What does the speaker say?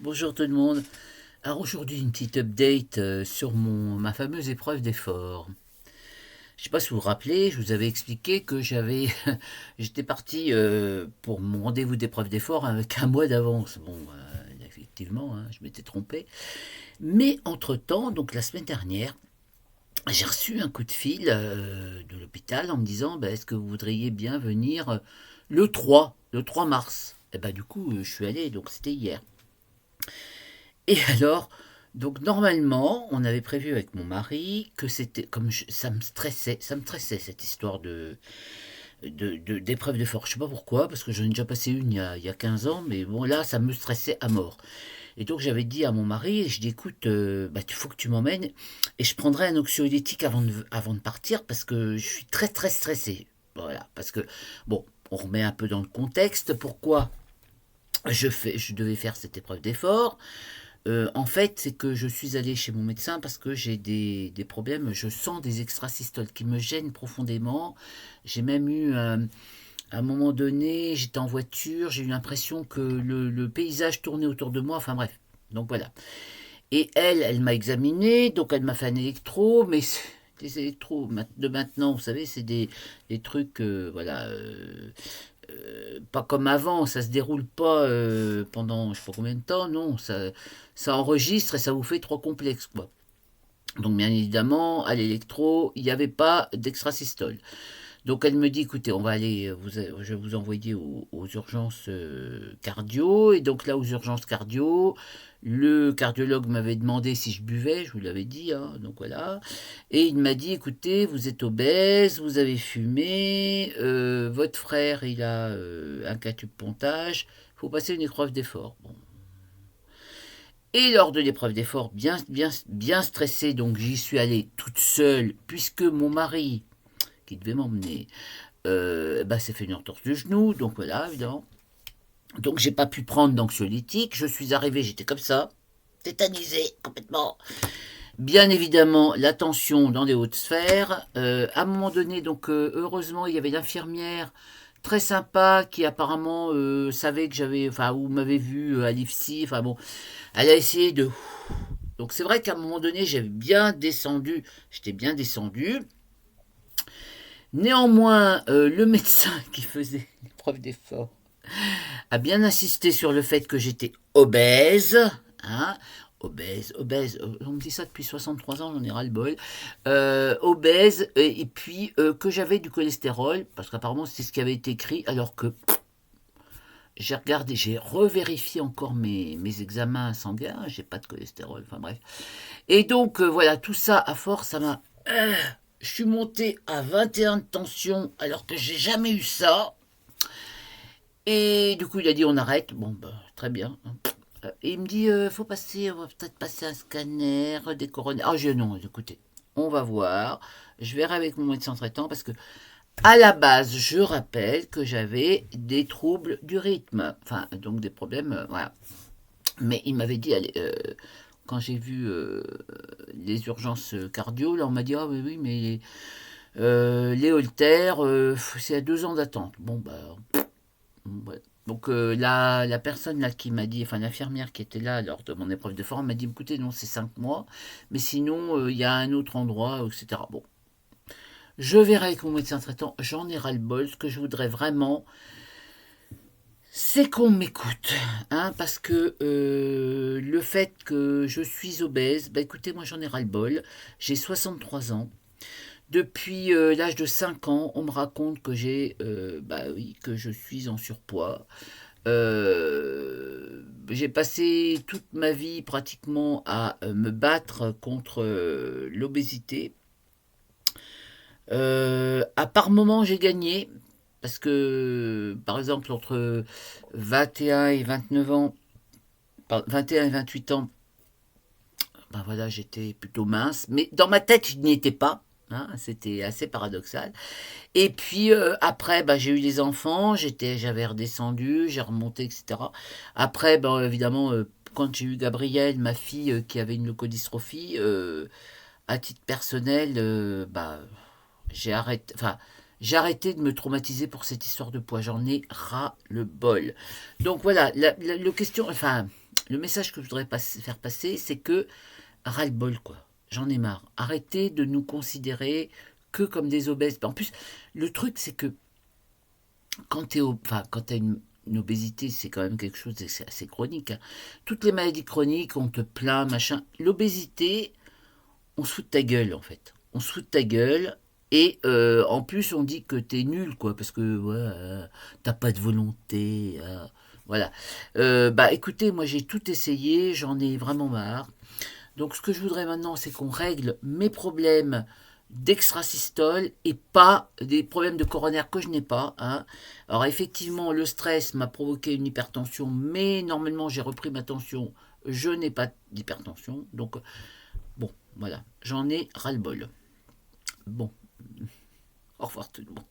Bonjour tout le monde. Alors aujourd'hui une petite update sur ma fameuse épreuve d'effort. Je sais pas si vous vous rappelez, je vous avais expliqué que j'étais parti pour mon rendez-vous d'épreuve d'effort avec un mois d'avance. Bon, effectivement, hein, je m'étais trompé. Mais entre-temps, donc la semaine dernière, j'ai reçu un coup de fil de l'hôpital en me disant est-ce que vous voudriez bien venir le 3 mars. Et bah du coup, je suis allé, donc c'était hier. Et alors, donc normalement, on avait prévu avec mon mari que c'était ça me stressait cette histoire d'épreuve de force. Je sais pas pourquoi, parce que j'en ai déjà passé une il y a 15 ans, mais bon là, ça me stressait à mort. Et donc j'avais dit à mon mari, je dis écoute, il faut que tu m'emmènes et je prendrai un anxiolytique avant de partir parce que je suis très très stressé. Voilà, parce que bon, on remet un peu dans le contexte. Pourquoi je devais faire cette épreuve d'effort? En fait, c'est que je suis allé chez mon médecin parce que j'ai des problèmes. Je sens des extrasystoles qui me gênent profondément. J'ai même eu, à un moment donné, j'étais en voiture, j'ai eu l'impression que le paysage tournait autour de moi. Enfin bref, donc voilà. Et elle m'a examiné, donc elle m'a fait un électro, mais des électros de maintenant, vous savez, c'est des trucs, voilà, pas comme avant, ça se déroule pas pendant je sais pas combien de temps, non, ça enregistre et ça vous fait trois complexes, quoi. Donc bien évidemment, à l'électro, il n'y avait pas d'extrasystole. Donc elle me dit, écoutez, on va aller, je vais vous envoyer aux urgences cardio. Et donc là, aux urgences cardio, le cardiologue m'avait demandé si je buvais, je vous l'avais dit, hein, donc voilà. Et il m'a dit, écoutez, vous êtes obèse, vous avez fumé, votre frère, il a un quatuple pontage, il faut passer une épreuve d'effort. Bon. Et lors de l'épreuve d'effort, bien stressé, donc j'y suis allée toute seule, puisque mon mari, qui devait m'emmener, s'est fait une entorse du genou, donc voilà, évidemment. Donc j'ai pas pu prendre d'anxiolytique, je suis arrivé, j'étais comme ça, tétanisé complètement. Bien évidemment, la tension dans les hautes sphères. À un moment donné, donc heureusement, il y avait l'infirmière très sympa qui apparemment savait que j'avais, enfin, ou m'avait vu à l'IFSI, enfin bon, elle a essayé de. Donc c'est vrai qu'à un moment donné, j'étais bien descendu. Néanmoins, le médecin qui faisait l'épreuve d'effort a bien insisté sur le fait que j'étais obèse, hein, obèse, on me dit ça depuis 63 ans, j'en ai ras-le-bol, obèse, et puis que j'avais du cholestérol, parce qu'apparemment c'est ce qui avait été écrit, alors que j'ai regardé, j'ai revérifié encore mes examens sanguins, j'ai pas de cholestérol, enfin bref. Et donc voilà, tout ça, à force, ça m'a... je suis monté à 21 de tension, alors que j'ai jamais eu ça. Et du coup, il a dit on arrête. Bon, bah, très bien. Et il me dit faut passer, on va peut-être passer un scanner, des coronaires. Ah, j'ai non, écoutez, on va voir. Je verrai avec mon médecin traitant parce que, à la base, je rappelle que j'avais des troubles du rythme. Enfin, donc des problèmes, voilà. Mais il m'avait dit, allez, quand j'ai vu les urgences cardio, là, on m'a dit ah oui, oui, mais les haltères, c'est à 2 ans d'attente. Bon, bah, ouais. Donc la personne là qui m'a dit, enfin l'infirmière qui était là lors de mon épreuve de forme m'a dit écoutez non c'est 5 mois, mais sinon il y a un autre endroit, etc. Bon, je verrai avec mon médecin traitant, j'en ai ras le bol, ce que je voudrais vraiment, c'est qu'on m'écoute, hein, parce que le fait que je suis obèse, bah écoutez moi j'en ai ras le bol, j'ai 63 ans, depuis l'âge de 5 ans, on me raconte que bah oui, que je suis en surpoids. J'ai passé toute ma vie pratiquement à me battre contre l'obésité. À par moments, j'ai gagné parce que, par exemple, entre 21 et 29 ans, 21 et 28 ans, ben voilà, j'étais plutôt mince. Mais dans ma tête, je n'y étais pas. Hein, c'était assez paradoxal. Et puis après, bah, j'ai eu les enfants, j'avais redescendu, j'ai remonté, etc. Après, bah, évidemment, quand j'ai eu Gabrielle, ma fille qui avait une leukodystrophie, à titre personnel, bah, j'ai arrêté de me traumatiser pour cette histoire de poids. J'en ai ras le bol. Donc voilà, le question, enfin, le message que je voudrais faire passer, c'est que ras-le-bol, quoi. J'en ai marre. Arrêtez de nous considérer que comme des obèses. En plus, le truc, c'est que quand tu as une obésité, c'est quand même quelque chose, c'est assez chronique, hein. Toutes les maladies chroniques, on te plaint, machin. L'obésité, on se fout de ta gueule, en fait. On se fout de ta gueule. Et en plus, on dit que t'es nul, quoi, parce que ouais, t'as pas de volonté. Voilà. Bah écoutez, moi j'ai tout essayé, j'en ai vraiment marre. Donc ce que je voudrais maintenant, c'est qu'on règle mes problèmes d'extrasystole et pas des problèmes de coronaire que je n'ai pas, hein. Alors effectivement, le stress m'a provoqué une hypertension, mais normalement j'ai repris ma tension, je n'ai pas d'hypertension. Donc bon, voilà, j'en ai ras-le-bol. Bon, au revoir tout le monde.